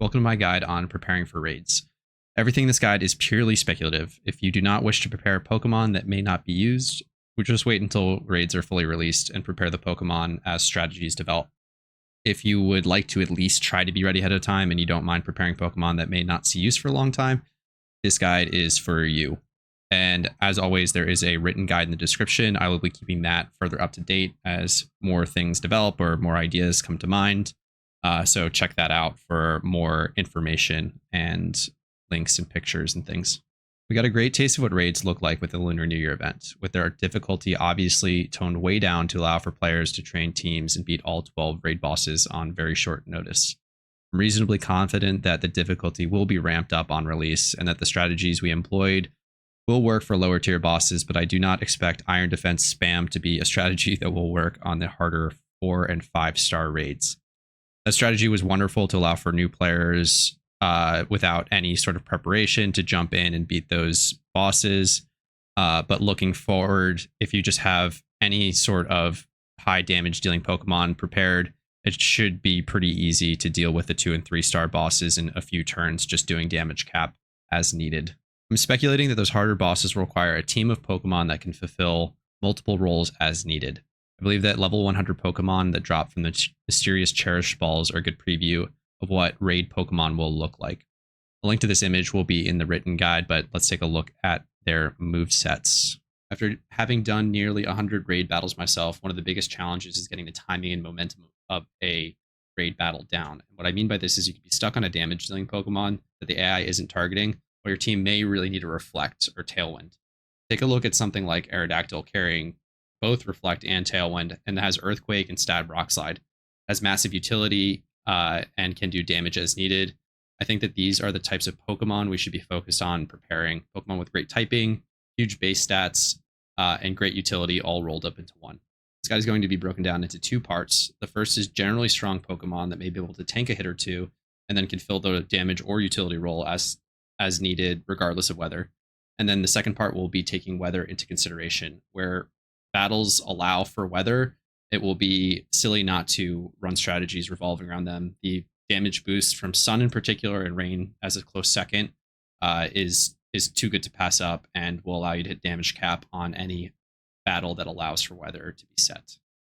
Welcome to my guide on preparing for raids. Everything in this guide is purely speculative. If you do not wish to prepare Pokemon that may not be used, we'll just wait until raids are fully released and prepare the Pokemon as strategies develop. If you would like to at least try to be ready ahead of time and you don't mind preparing Pokemon that may not see use for a long time, this guide is for you. And as always, there is a written guide in the description. I will be keeping that further up to date as more things develop or more ideas come to mind. So check that out for more information and links and pictures and things. We got a great taste of what raids look like with the Lunar New Year event, with their difficulty obviously toned way down to allow for players to train teams and beat all 12 raid bosses on very short notice. I'm reasonably confident that the difficulty will be ramped up on release and that the strategies we employed will work for lower tier bosses, but I do not expect Iron Defense spam to be a strategy that will work on the harder 4 and 5-star raids. That strategy was wonderful to allow for new players without any sort of preparation to jump in and beat those bosses. But looking forward, if you just have any sort of high damage dealing Pokemon prepared, it should be pretty easy to deal with the 2 and 3-star bosses in a few turns, just doing damage cap as needed. I'm speculating that those harder bosses will require a team of Pokemon that can fulfill multiple roles as needed. I believe that level 100 Pokemon that drop from the mysterious Cherish balls are a good preview of what raid Pokemon will look like. A link to this image will be in the written guide, but let's take a look at their movesets. After having done nearly 100 raid battles myself, one of the biggest challenges is getting the timing and momentum of a raid battle down. And what I mean by this is you could be stuck on a damage dealing Pokemon that the AI isn't targeting, or your team may really need to reflect or tailwind. Take a look at something like Aerodactyl carrying both Reflect and Tailwind, and that has Earthquake and Stab Rock Slide. Has massive utility and can do damage as needed. I think that these are the types of Pokemon we should be focused on preparing. Pokemon with great typing, huge base stats, and great utility all rolled up into one. This guide is going to be broken down into 2 parts. The first is generally strong Pokemon that may be able to tank a hit or two, and then can fill the damage or utility role as needed, regardless of weather. And then the second part will be taking weather into consideration, where battles allow for weather. It will be silly not to run strategies revolving around them. The damage boost from sun in particular and rain as a close second is too good to pass up and will allow you to hit damage cap on any battle that allows for weather to be set.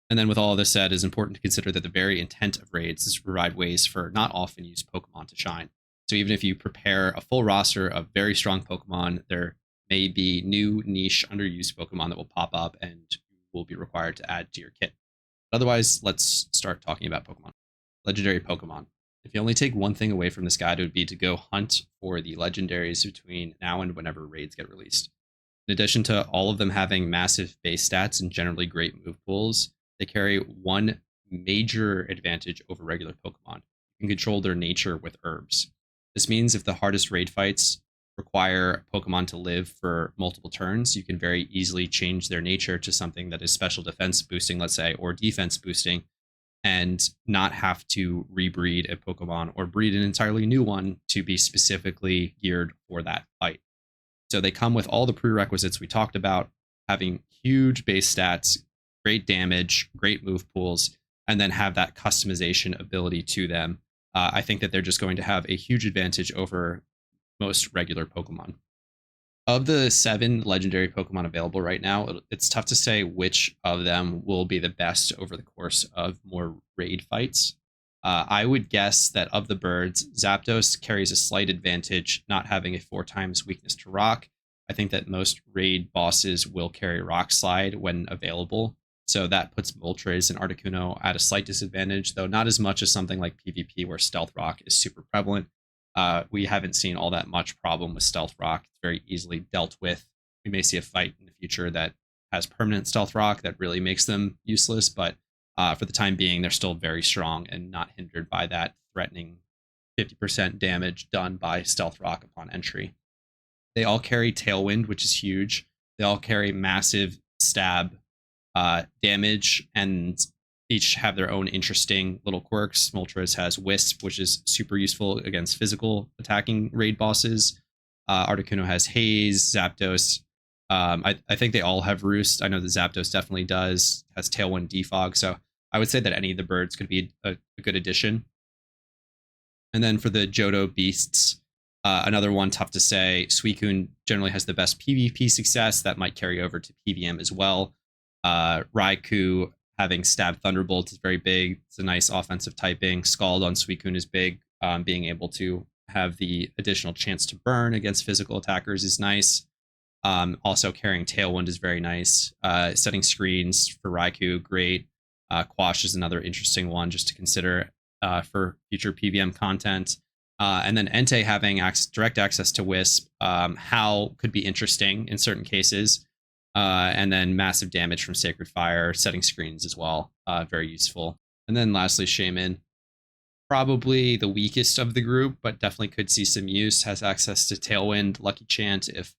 And then with all of this said, it's important to consider that the very intent of raids is to provide ways for not often used Pokemon to shine. So even if you prepare a full roster of very strong Pokemon, there may be new niche underused Pokemon that will pop up and will be required to add to your kit. But otherwise, let's start talking about Pokemon. Legendary Pokemon. If you only take one thing away from this guide, it would be to go hunt for the legendaries between now and whenever raids get released. In addition to all of them having massive base stats and generally great move pools, they carry one major advantage over regular Pokemon. You can control their nature with herbs. This means if the hardest raid fights require Pokemon to live for multiple turns, you can very easily change their nature to something that is special defense boosting, let's say, or defense boosting, and not have to rebreed a Pokemon or breed an entirely new one to be specifically geared for that fight. So they come with all the prerequisites we talked about, having huge base stats, great damage, great move pools, and then have that customization ability to them. I think that they're just going to have a huge advantage over most regular Pokemon. Of the 7 legendary Pokemon available right now, it's tough to say which of them will be the best over the course of more raid fights. I would guess that of the birds, Zapdos carries a slight advantage, not having a 4 times weakness to rock. I think that most raid bosses will carry Rock Slide when available, so that puts Moltres and Articuno at a slight disadvantage, though not as much as something like PvP where Stealth Rock is super prevalent. We haven't seen all that much problem with Stealth Rock. It's very easily dealt with. We may see a fight in the future that has permanent Stealth Rock that really makes them useless, but for the time being, they're still very strong and not hindered by that threatening 50% damage done by Stealth Rock upon entry. They all carry Tailwind, which is huge. They all carry massive stab damage, and each have their own interesting little quirks. Moltres has Wisp, which is super useful against physical attacking raid bosses. Articuno has Haze. Zapdos, I think they all have Roost. I know the Zapdos definitely does. Has Tailwind Defog, so I would say that any of the birds could be a good addition. And then for the Johto beasts, another one tough to say. Suicune generally has the best PvP success. That might carry over to PVM as well. Raikou having Stab Thunderbolt is very big. It's a nice offensive typing. Scald on Suicune is big. Being able to have the additional chance to burn against physical attackers is nice. Also carrying Tailwind is very nice. Setting screens for Raikou, great. Quash is another interesting one just to consider for future PVM content. And then Entei having direct access to Wisp, Howl could be interesting in certain cases. And then massive damage from Sacred Fire, setting screens as well, very useful. And then lastly, Shaymin, probably the weakest of the group, but definitely could see some use, has access to Tailwind, Lucky Chant if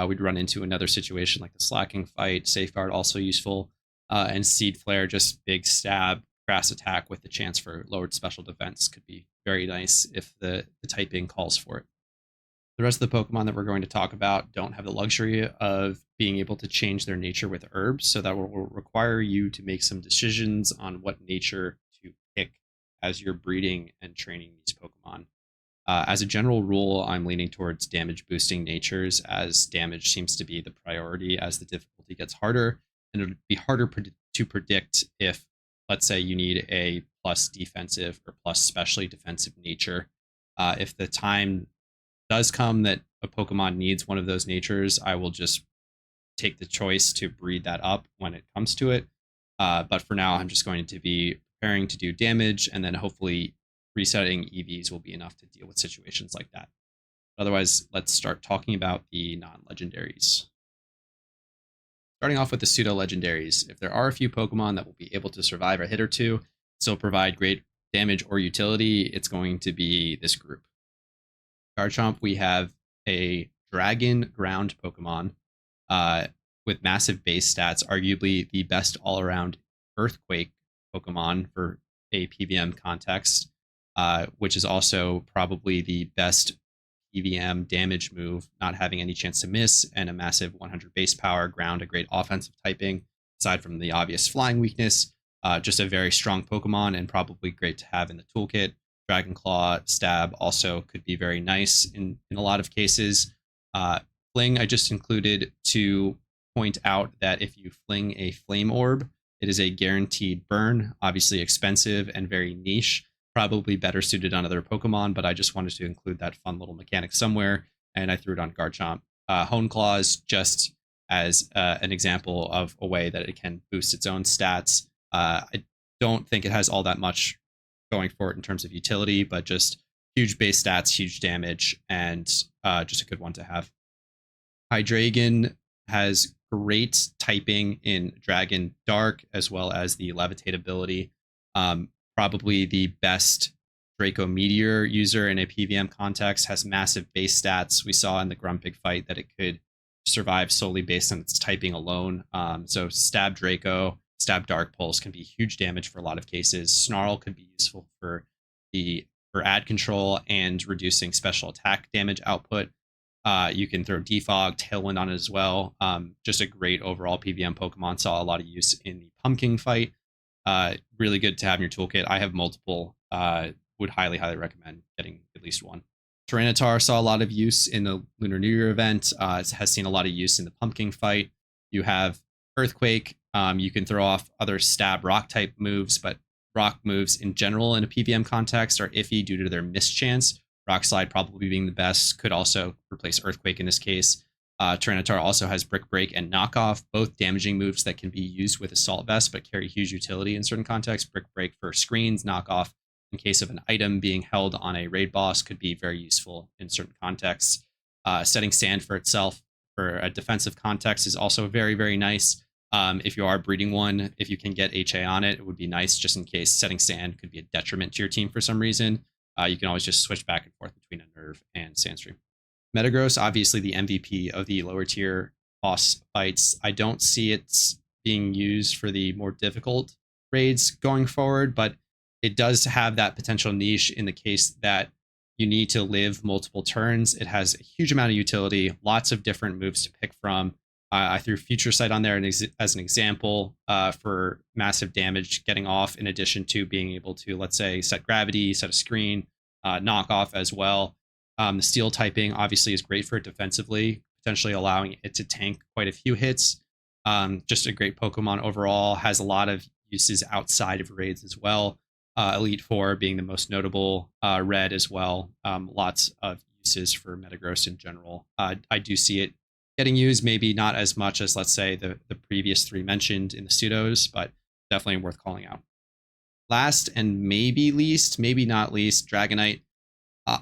we'd run into another situation like the Slacking fight. Safeguard also useful. And Seed Flare, just big stab, crass attack with the chance for lowered special defense could be very nice if the typing calls for it. The rest of the Pokemon that we're going to talk about don't have the luxury of being able to change their nature with herbs, so that will require you to make some decisions on what nature to pick as you're breeding and training these Pokemon. As a general rule, I'm leaning towards damage boosting natures, as damage seems to be the priority as the difficulty gets harder, and it would be harder to predict if, let's say, you need a plus defensive or plus specially defensive nature. If the time does come that a Pokemon needs one of those natures, I will just take the choice to breed that up when it comes to it. But for now, I'm just going to be preparing to do damage, and then hopefully resetting EVs will be enough to deal with situations like that. Otherwise, let's start talking about the non-legendaries. Starting off with the pseudo-legendaries, if there are a few Pokemon that will be able to survive a hit or two, still provide great damage or utility, it's going to be this group. Garchomp, we have a Dragon Ground Pokemon with massive base stats, arguably the best all-around Earthquake Pokemon for a PVM context, which is also probably the best PVM damage move, not having any chance to miss, and a massive 100 base power, ground, a great offensive typing, aside from the obvious flying weakness. Just a very strong Pokemon and probably great to have in the toolkit. Dragon Claw, Stab also could be very nice in a lot of cases. Fling, I just included to point out that if you fling a Flame Orb, it is a guaranteed burn, obviously expensive and very niche, probably better suited on other Pokemon, but I just wanted to include that fun little mechanic somewhere, and I threw it on Garchomp. Hone Claws, just as an example of a way that it can boost its own stats. I don't think it has all that much going for it in terms of utility, but just huge base stats, huge damage, and just a good one to have. Hydreigon has great typing in Dragon Dark, as well as the Levitate ability. Probably the best Draco Meteor user in a PVM context, has massive base stats. We saw in the Grumpig fight that it could survive solely based on its typing alone. So Stab Draco, Stab Dark Pulse can be huge damage for a lot of cases. Snarl could be useful for ad control and reducing special attack damage output. You can throw Defog, Tailwind on it as well. Just a great overall PVM Pokemon. Saw a lot of use in the Pumpkin fight. Really good to have in your toolkit. I have multiple. Would highly recommend getting at least one. Tyranitar saw a lot of use in the Lunar New Year event. It has seen a lot of use in the Pumpkin fight. You have Earthquake. You can throw off other Stab Rock type moves, but Rock moves in general in a PVM context are iffy due to their mischance. Rock Slide probably being the best, could also replace Earthquake in this case. Tyranitar also has Brick Break and Knockoff, both damaging moves that can be used with Assault Vest but carry huge utility in certain contexts. Brick Break for screens, Knockoff in case of an item being held on a raid boss could be very useful in certain contexts. Setting Sand for itself for a defensive context is also very, very nice. If you are breeding one, if you can get HA on it, it would be nice just in case Setting Sand could be a detriment to your team for some reason. You can always just switch back and forth between a Nerve and Sandstream. Metagross, obviously the MVP of the lower tier boss fights. I don't see it being used for the more difficult raids going forward, but it does have that potential niche in the case that you need to live multiple turns. It has a huge amount of utility, lots of different moves to pick from. I threw Future Sight on there as an example for massive damage getting off, in addition to being able to, let's say, set gravity, set a screen, knockoff as well. The steel typing obviously is great for it defensively, potentially allowing it to tank quite a few hits. Just a great Pokemon overall, has a lot of uses outside of raids as well. Elite Four being the most notable, red as well. Lots of uses for Metagross in general. I do see it getting used, maybe not as much as, let's say, the previous three mentioned in the Psuedos, but definitely worth calling out. Last and maybe least, maybe not least, Dragonite.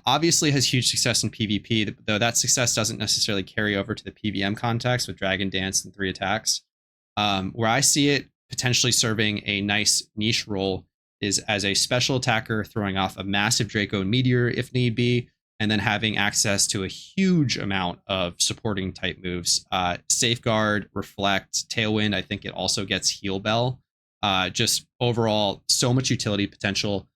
Obviously has huge success in PvP, though that success doesn't necessarily carry over to the PvM context with Dragon Dance and 3 attacks. Where I see it potentially serving a nice niche role is as a special attacker, throwing off a massive Draco and Meteor if need be, and then having access to a huge amount of supporting type moves. Safeguard, Reflect, Tailwind, I think it also gets Heal Bell. Just overall, so much utility potential.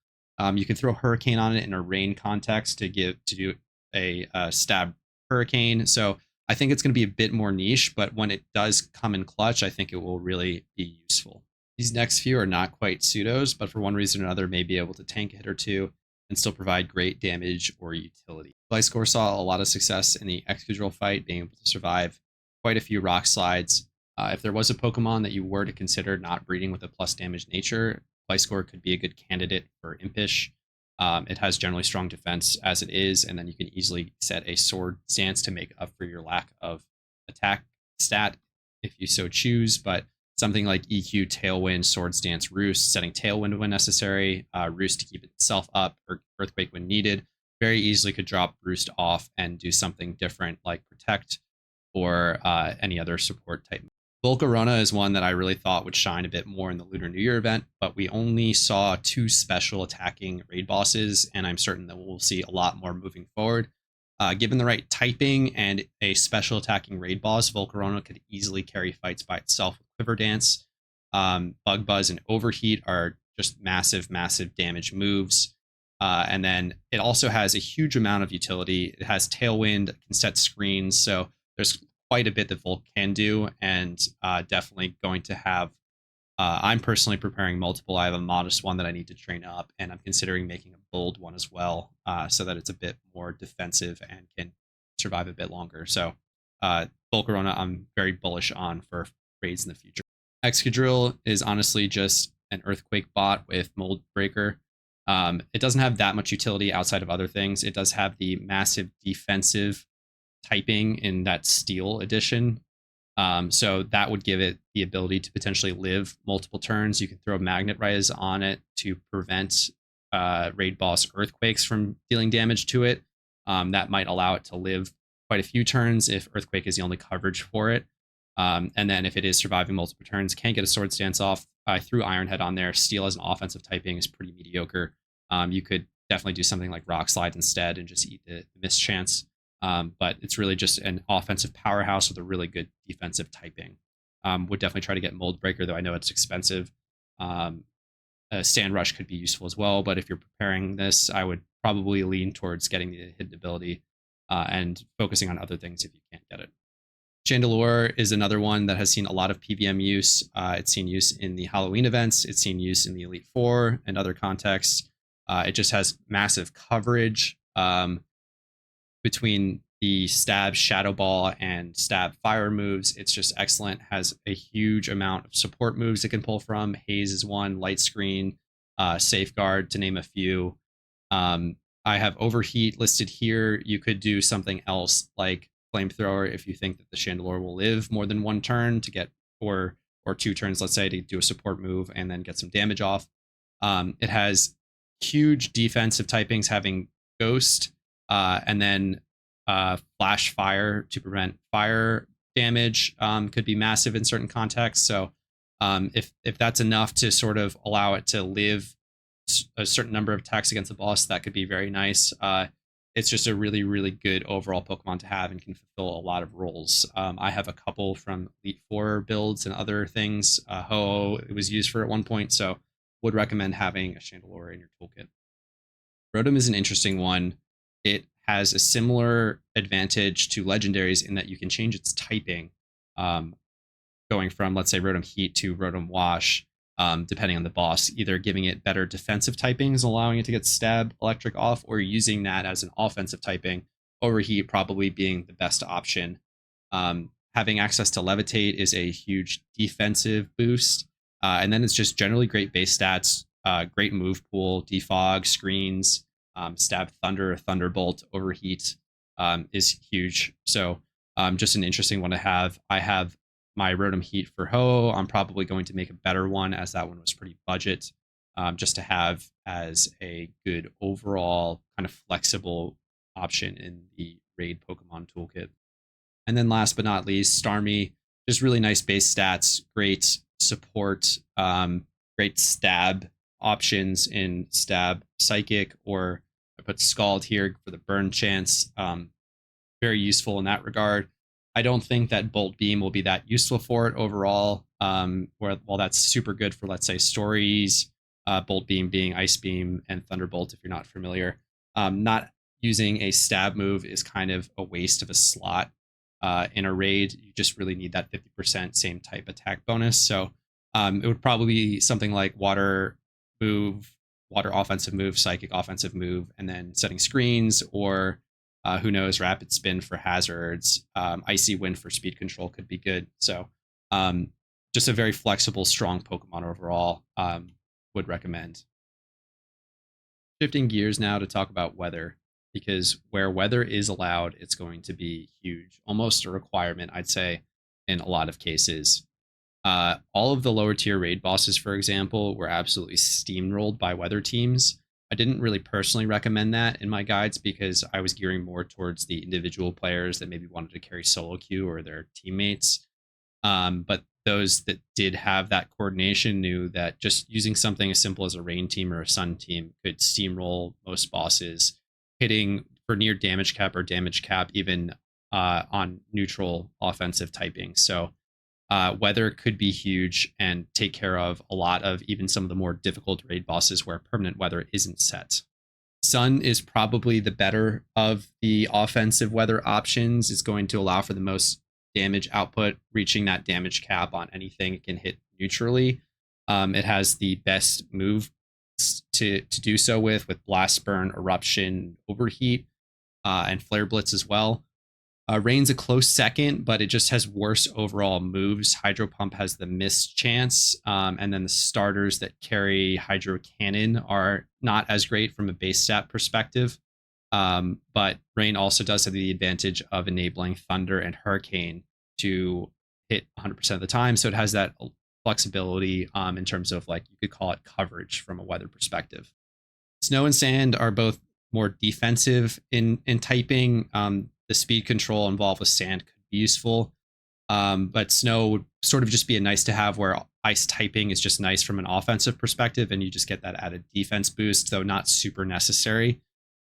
You can throw Hurricane on it in a rain context to do a stab Hurricane. So I think it's going to be a bit more niche, but when it does come in clutch, I think it will really be useful. These next few are not quite Pseudos, but for one reason or another may be able to tank a hit or two and still provide great damage or utility. Gliscor saw a lot of success in the Excadrill fight, being able to survive quite a few rock slides. If there was a Pokemon that you were to consider not breeding with a plus damage nature, Gliscor could be a good candidate for Impish. It has generally strong defense as it is, and then you can easily set a sword stance to make up for your lack of attack stat if you so choose. But something like EQ, Tailwind, Sword Stance, Roost, setting Tailwind when necessary, Roost to keep itself up, or Earthquake when needed, very easily could drop Roost off and do something different like Protect or any other support type. Volcorona is one that I really thought would shine a bit more in the Lunar New Year event, but we only saw 2 special attacking raid bosses, and I'm certain that we'll see a lot more moving forward. Given the right typing and a special attacking raid boss, Volcorona could easily carry fights by itself with Quiver Dance. Bug Buzz and Overheat are just massive, massive damage moves. And then it also has a huge amount of utility. It has Tailwind, can set screens, so there's quite a bit that Volk can do, and definitely going to have. I'm personally preparing multiple. I have a modest one that I need to train up, and I'm considering making a bold one as well, so that it's a bit more defensive and can survive a bit longer. So Volcorona, I'm very bullish on for raids in the future. Excadrill is honestly just an Earthquake bot with Mold Breaker. It doesn't have that much utility outside of other things. It does have the massive defensive typing in that Steel edition. So that would give it the ability to potentially live multiple turns. You can throw Magnet Rise on it to prevent raid boss Earthquakes from dealing damage to it. That might allow it to live quite a few turns if Earthquake is the only coverage for it. And then if it is surviving multiple turns, can't get a Sword Stance off. I threw Iron Head on there. Steel as an offensive typing is pretty mediocre. You could definitely do something like Rock Slide instead and just eat the miss chance. But it's really just an offensive powerhouse with a really good defensive typing. Would definitely try to get Mold Breaker, though I know it's expensive. Sand Rush could be useful as well, but if you're preparing this, I would probably lean towards getting the hidden ability and focusing on other things if you can't get it. Chandelure is another one that has seen a lot of PVM use. It's seen use in the Halloween events. It's seen use in the Elite Four and other contexts. It just has massive coverage between the Stab Shadow Ball and Stab Fire moves. It's just excellent. Has a huge amount of support moves it can pull from. Haze is one, Light Screen, Safeguard, to name a few. I have Overheat listed here. You could do something else like Flamethrower if you think that the Chandelure will live more than one turn to get, or 2 turns, let's say, to do a support move and then get some damage off. It has huge defensive typings, having Ghost, and then Flash Fire to prevent fire damage could be massive in certain contexts. So if that's enough to sort of allow it to live a certain number of attacks against the boss, that could be very nice. It's just a really, really good overall Pokemon to have and can fulfill a lot of roles. I have a couple from Elite Four builds and other things. Ho-Oh it was used for at one point, so would recommend having a Chandelure in your toolkit. Rotom is an interesting one. It has a similar advantage to legendaries in that you can change its typing, going from, let's say, Rotom Heat to Rotom Wash. depending on the boss, either giving it better defensive typings, allowing it to get stab, electric off, or using that as an offensive typing. Overheat probably being the best option. Having access to levitate is a huge defensive boost. And then it's just generally great base stats, great move pool, defog, screens, stab, thunder, thunderbolt, overheat is huge. So just an interesting one to have. I have my Rotom Heat for Ho. I'm probably going to make a better one, as that one was pretty budget, just to have as a good overall kind of flexible option in the raid Pokemon toolkit. And then last but not least, Starmie, just really nice base stats, great support, great stab options in stab psychic, or I put Scald here for the burn chance. Very useful in that regard. I don't think that Bolt Beam will be that useful for it overall. While that's super good for, let's say, stories, Bolt Beam being Ice Beam and Thunderbolt, if you're not familiar. Not using a stab move is kind of a waste of a slot in a raid. You just really need that 50% same type attack bonus. So it would probably be something like water move, water offensive move, psychic offensive move, and then setting screens, or who knows, rapid spin for hazards, icy wind for speed control could be good. So just a very flexible, strong Pokemon overall. Would recommend. Shifting gears now to talk about weather, because where weather is allowed, it's going to be huge, almost a requirement, I'd say, in a lot of cases. All of the lower tier raid bosses, for example, were absolutely steamrolled by weather teams. I didn't really personally recommend that in my guides because I was gearing more towards the individual players that maybe wanted to carry solo queue or their teammates. But those that did have that coordination knew that just using something as simple as a rain team or a sun team could steamroll most bosses, hitting for near damage cap or damage cap even on neutral offensive typing. So weather could be huge and take care of a lot of even some of the more difficult raid bosses where permanent weather isn't set. Sun is probably the better of the offensive weather options. It's going to allow for the most damage output, reaching that damage cap on anything it can hit neutrally. It has the best move to do so with Blast Burn, Eruption, Overheat, and Flare Blitz as well. Rain's a close second, but it just has worse overall moves. Hydro Pump has the miss chance, and then the starters that carry Hydro Cannon are not as great from a base stat perspective. But Rain also does have the advantage of enabling Thunder and Hurricane to hit 100% of the time, so it has that flexibility in terms of, like, you could call it coverage from a weather perspective. Snow and Sand are both more defensive in typing. The speed control involved with Sand could be useful, but Snow would sort of just be a nice to have, where Ice typing is just nice from an offensive perspective, and you just get that added defense boost, though not super necessary.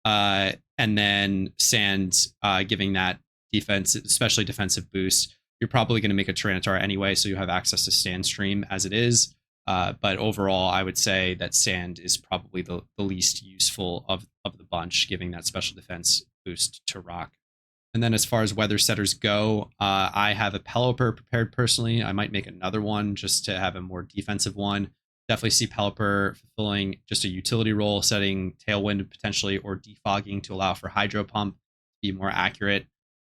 And then Sand giving that defense, especially defensive boost. You're probably going to make a Tyranitar anyway, so you have access to Sand Stream as it is. But overall, I would say that Sand is probably the least useful of the bunch, giving that special defense boost to Rock. And then as far as weather setters go, I have a Pelipper prepared personally. I might make another one just to have a more defensive one. Definitely see Pelipper fulfilling just a utility role, setting Tailwind potentially, or defogging to allow for Hydro Pump to be more accurate.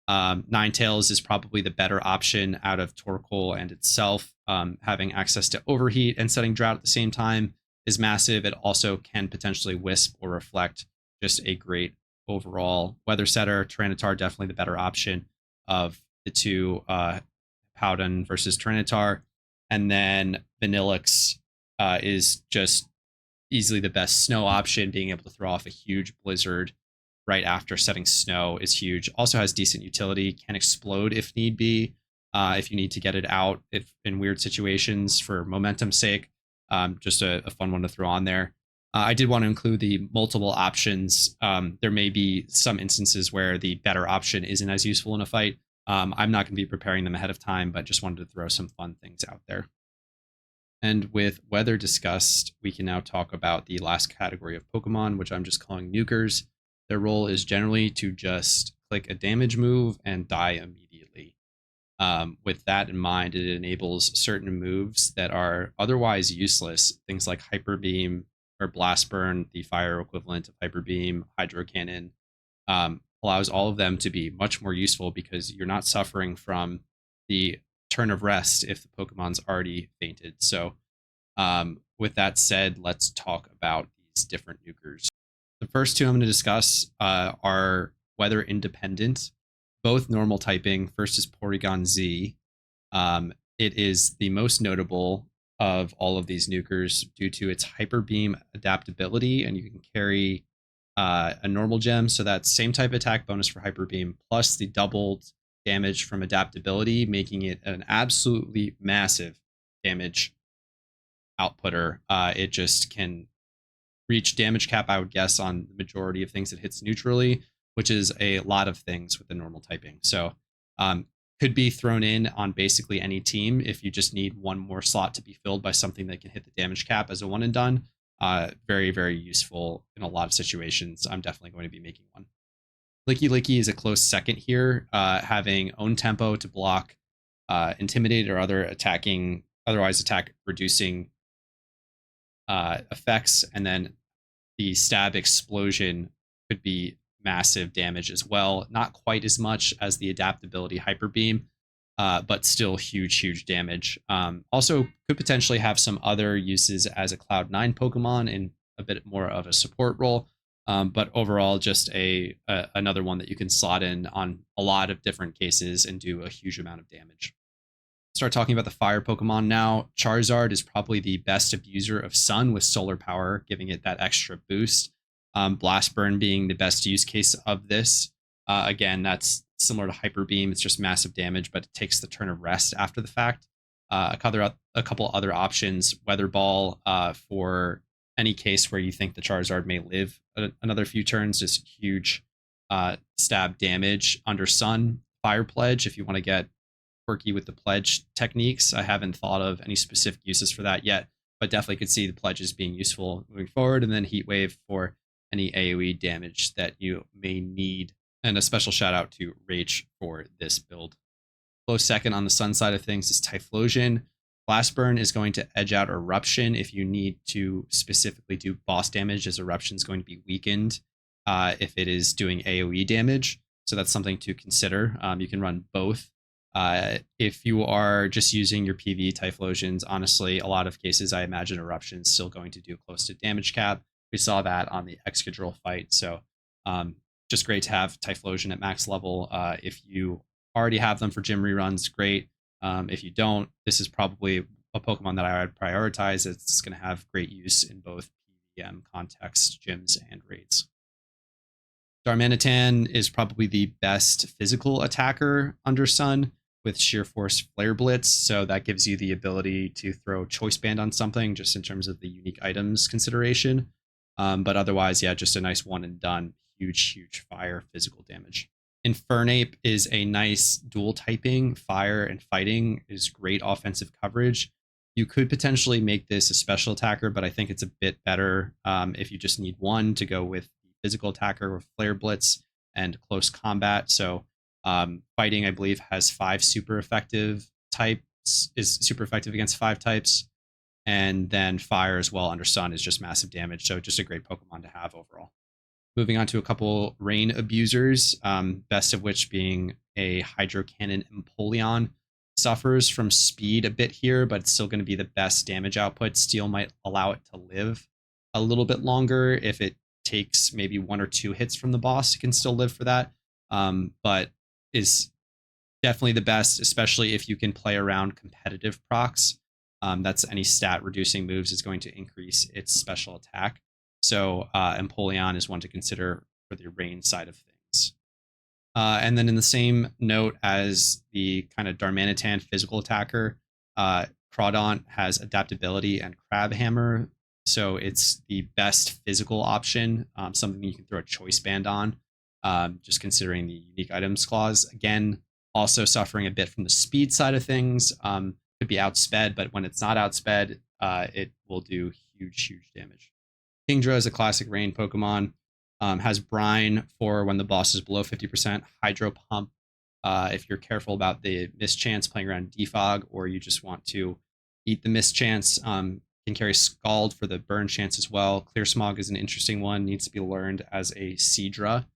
Ninetales is probably the better option out of Torkoal and itself. Having access to Overheat and setting Drought at the same time is massive. It also can potentially Wisp or Reflect. Just a great overall weather setter. Tyranitar definitely the better option of the two, Powden versus Tyranitar. And then Vanillix is just easily the best snow option. Being able to throw off a huge blizzard right after setting snow is huge. Also has decent utility, can explode if need be, if you need to get it out if in weird situations for momentum's sake. Just a fun one to throw on there. I did want to include the multiple options. There may be some instances where the better option isn't as useful in a fight. I'm not going to be preparing them ahead of time, but just wanted to throw some fun things out there. And with weather discussed, we can now talk about the last category of Pokemon, which I'm just calling Nukers. Their role is generally to just click a damage move and die immediately. With that in mind, it enables certain moves that are otherwise useless, things like Hyper Beam or Blast Burn, the fire equivalent of Hyper Beam, Hydro Cannon, allows all of them to be much more useful because you're not suffering from the turn of rest if the Pokemon's already fainted. So with that said, let's talk about these different nukers. The first two I'm going to discuss are weather independent, both normal typing. First is Porygon-Z. It is the most notable of all of these nukers due to its Hyper Beam adaptability, and you can carry a normal gem, so that's same type attack bonus for Hyper Beam, plus the doubled damage from adaptability, making it an absolutely massive damage outputter. It just can reach damage cap, I would guess, on the majority of things it hits neutrally, which is a lot of things with the normal typing. So could be thrown in on basically any team if you just need one more slot to be filled by something that can hit the damage cap as a one and done. Very, very useful in a lot of situations. I'm definitely going to be making one. Lickilicky is a close second here, having own tempo to block Intimidate or other otherwise attack reducing effects, and then the stab explosion could be massive damage as well. Not quite as much as the adaptability Hyper Beam, but still huge damage. Also could potentially have some other uses as a Cloud9 Pokemon in a bit more of a support role. But overall, just another one that you can slot in on a lot of different cases and do a huge amount of damage. Start talking about the fire Pokemon now. Charizard is probably the best abuser of Sun with solar power, giving it that extra boost. Blast Burn being the best use case of this. Again, that's similar to Hyper Beam. It's just massive damage, but it takes the turn of rest after the fact. A couple other options. Weather Ball for any case where you think the Charizard may live another few turns. Just huge stab damage under Sun. Fire Pledge if you want to get quirky with the pledge techniques. I haven't thought of any specific uses for that yet, but definitely could see the pledges being useful moving forward. And then Heat Wave for any AoE damage that you may need. And a special shout out to Rage for this build. Close second on the Sun side of things is Typhlosion. Blast Burn is going to edge out Eruption if you need to specifically do boss damage, as Eruption is going to be weakened if it is doing AoE damage. So that's something to consider. You can run both. If you are just using your PvE Typhlosions, honestly, a lot of cases, I imagine Eruption is still going to do close to damage cap. We saw that on the Excadrill fight. So just great to have Typhlosion at max level. If you already have them for gym reruns, great. If you don't, this is probably a Pokemon that I would prioritize. It's going to have great use in both PvM context, gyms, and raids. Darmanitan is probably the best physical attacker under Sun with Sheer Force Flare Blitz, so that gives you the ability to throw Choice Band on something just in terms of the unique items consideration. But otherwise, yeah, just a nice one and done. Huge fire physical damage. Infernape is a nice dual typing. Fire and fighting is great offensive coverage. You could potentially make this a special attacker, but I think it's a bit better if you just need one to go with the physical attacker with Flare Blitz and close combat. So fighting, I believe, has 5 super effective types, is super effective against 5 types. And then fire as well under Sun is just massive damage. So just a great Pokemon to have overall. Moving on to a couple rain abusers, best of which being a Hydro Cannon Empoleon. Suffers from speed a bit here, but it's still going to be the best damage output. Steel might allow it to live a little bit longer. If it takes maybe 1 or 2 hits from the boss, it can still live for that. But is definitely the best, especially if you can play around competitive procs. That's any stat reducing moves is going to increase its special attack. So Empoleon is one to consider for the rain side of things. And then in the same note as the kind of Darmanitan physical attacker, Crawdaunt has adaptability and Crab Hammer. So it's the best physical option, something you can throw a choice band on, just considering the unique items clause. Again, also suffering a bit from the speed side of things. Could be outsped, but when it's not outsped, it will do huge damage. Kingdra is a classic rain Pokemon. Has Brine for when the boss is below 50%, Hydro Pump If you're careful about the mischance playing around defog, or you just want to eat the mischance, can carry Scald for the burn chance as well. Clear Smog is an interesting one, needs to be learned as a Seadra,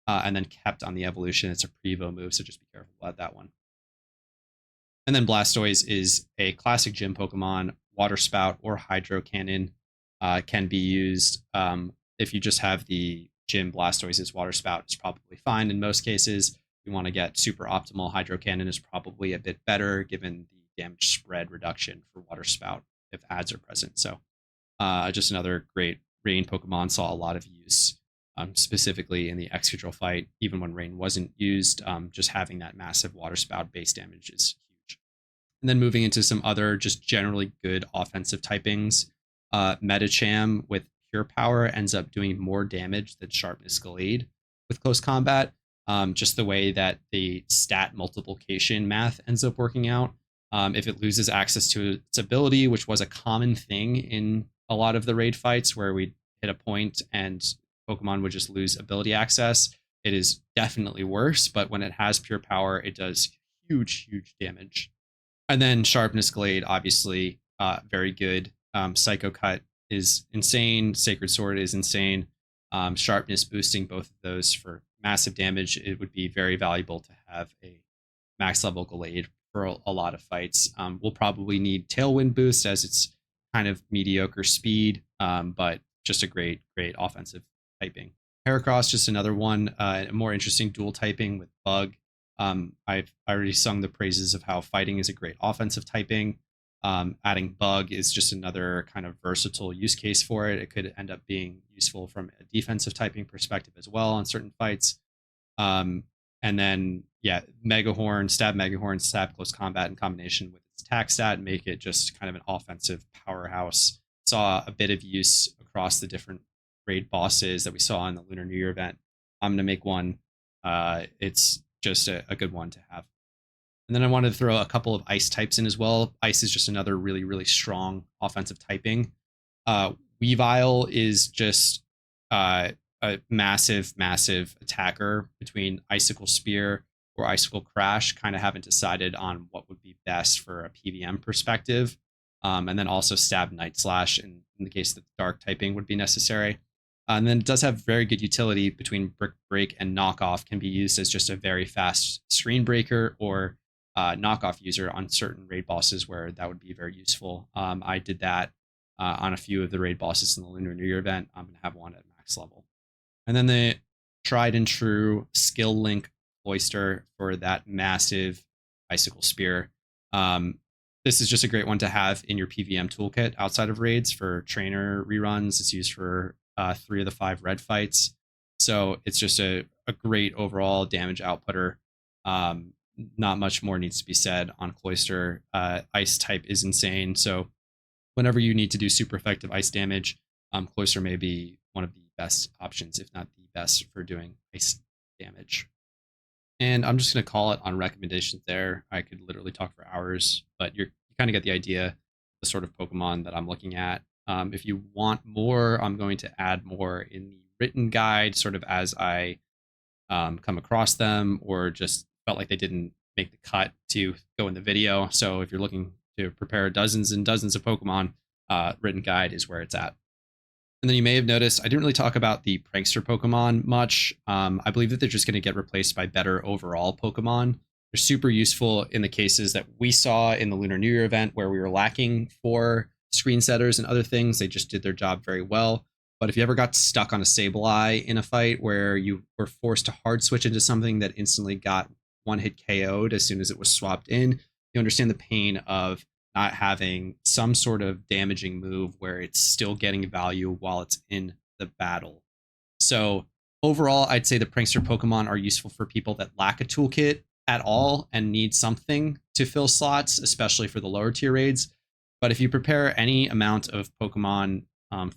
and then kept on the evolution. It's a Prevo move, so just be careful about that one. And then Blastoise is a classic gym Pokemon. Water Spout or Hydro Cannon can be used. If you just have the gym Blastoise's Water Spout is probably fine in most cases. If you want to get super optimal, Hydro Cannon is probably a bit better given the damage spread reduction for Water Spout if ads are present. So just another great rain Pokemon, saw a lot of use, specifically in the Excadrill fight. Even when rain wasn't used, just having that massive Water Spout base damage is huge. And then moving into some other just generally good offensive typings, Medicham with Pure Power ends up doing more damage than Sharpness Gallade with close combat. Just the way that the stat multiplication math ends up working out. If it loses access to its ability, which was a common thing in a lot of the raid fights where we'd hit a point and Pokemon would just lose ability access, it is definitely worse. But when it has Pure Power, it does huge, huge damage. And then Sharpness Glade, obviously, very good. Psycho Cut is insane. Sacred Sword is insane. Sharpness boosting both of those for massive damage. It would be very valuable to have a max level Gallade for a lot of fights. We'll probably need Tailwind boost as it's kind of mediocre speed, but just a great, great offensive typing. Heracross, just another one, a more interesting dual typing with Bug. I've already sung the praises of how fighting is a great offensive typing. Adding Bug is just another kind of versatile use case for it. It could end up being useful from a defensive typing perspective as well on certain fights. And then, yeah, Megahorn, stab close combat in combination with its attack stat, make it just kind of an offensive powerhouse. Saw a bit of use across the different raid bosses that we saw in the Lunar New Year event. I'm going to make one. It's just a good one to have. And then I wanted to throw a couple of ice types in as well. Ice is just another really, really strong offensive typing. Weavile is just a massive, massive attacker between Icicle Spear or Icicle Crash. Kind of haven't decided on what would be best for a PVM perspective. And then also Stab Night Slash in the case that Dark typing would be necessary. And then it does have very good utility between Brick Break and Knockoff, can be used as just a very fast screen breaker or knockoff user on certain raid bosses where that would be very useful. I did that on a few of the raid bosses in the Lunar New Year event. I'm going to have one at max level. And then the tried and true skill link Cloyster for that massive Icicle Spear. This is just a great one to have in your PVM toolkit outside of raids for trainer reruns. It's used for 3 of the 5 red fights. So it's just a great overall damage outputter. Not much more needs to be said on Cloyster. Ice type is insane. So whenever you need to do super effective ice damage, Cloyster may be one of the best options, if not the best, for doing ice damage. And I'm just going to call it on recommendations there. I could literally talk for hours, but you kind of get the idea, the sort of Pokemon that I'm looking at. If you want more, I'm going to add more in the written guide, sort of as I come across them, or just felt like they didn't make the cut to go in the video. So if you're looking to prepare dozens and dozens of Pokemon, written guide is where it's at. And then you may have noticed I didn't really talk about the prankster Pokemon much. I believe that they're just going to get replaced by better overall Pokemon. They're super useful in the cases that we saw in the Lunar New Year event where we were lacking for screen setters and other things. They just did their job very well. But if you ever got stuck on a Sableye in a fight where you were forced to hard switch into something that instantly got one-hit KO'd as soon as it was swapped in, you understand the pain of not having some sort of damaging move where it's still getting value while it's in the battle. So overall, I'd say the prankster Pokemon are useful for people that lack a toolkit at all and need something to fill slots, especially for the lower tier raids. But if you prepare any amount of Pokemon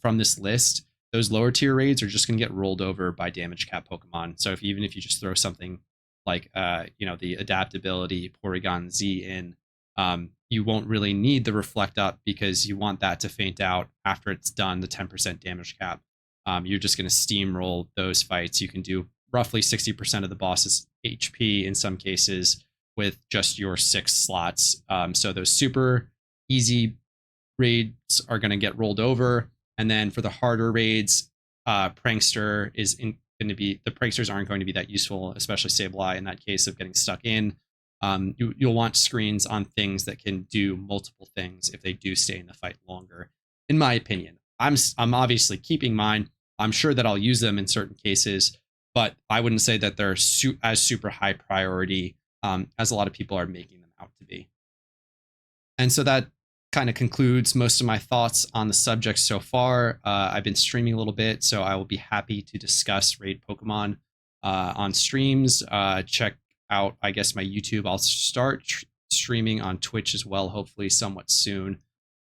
from this list, those lower tier raids are just going to get rolled over by damage cap Pokemon. So even if you just throw something like the adaptability Pory-Z in, you won't really need the Reflect Up because you want that to faint out after it's done the 10% damage cap. You're just going to steamroll those fights. You can do roughly 60% of the bosses HP in some cases with just your 6 slots. So those super easy raids are going to get rolled over. And then for the harder raids, Prankster is going to be, the Pranksters aren't going to be that useful, especially Sableye in that case of getting stuck in. You'll want screens on things that can do multiple things if they do stay in the fight longer, in my opinion. I'm obviously keeping mine. I'm sure that I'll use them in certain cases, but I wouldn't say that they're as super high priority as a lot of people are making them out to be. And so that kind of concludes most of my thoughts on the subject so far. I've been streaming a little bit, so I will be happy to discuss raid Pokemon on streams. Check out, I guess, my YouTube. I'll start streaming on Twitch as well, hopefully somewhat soon.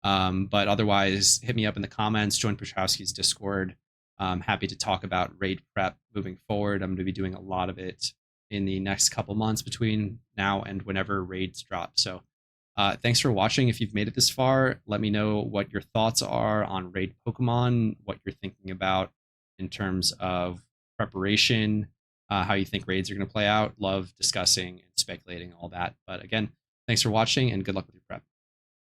But otherwise, hit me up in the comments, join Petrowski's Discord. I'm happy to talk about raid prep moving forward. I'm going to be doing a lot of it in the next couple months between now and whenever raids drop. So thanks for watching. If you've made it this far, let me know what your thoughts are on raid Pokemon, what you're thinking about in terms of preparation, how you think raids are going to play out. Love discussing and speculating all that. But again, thanks for watching and good luck with your prep.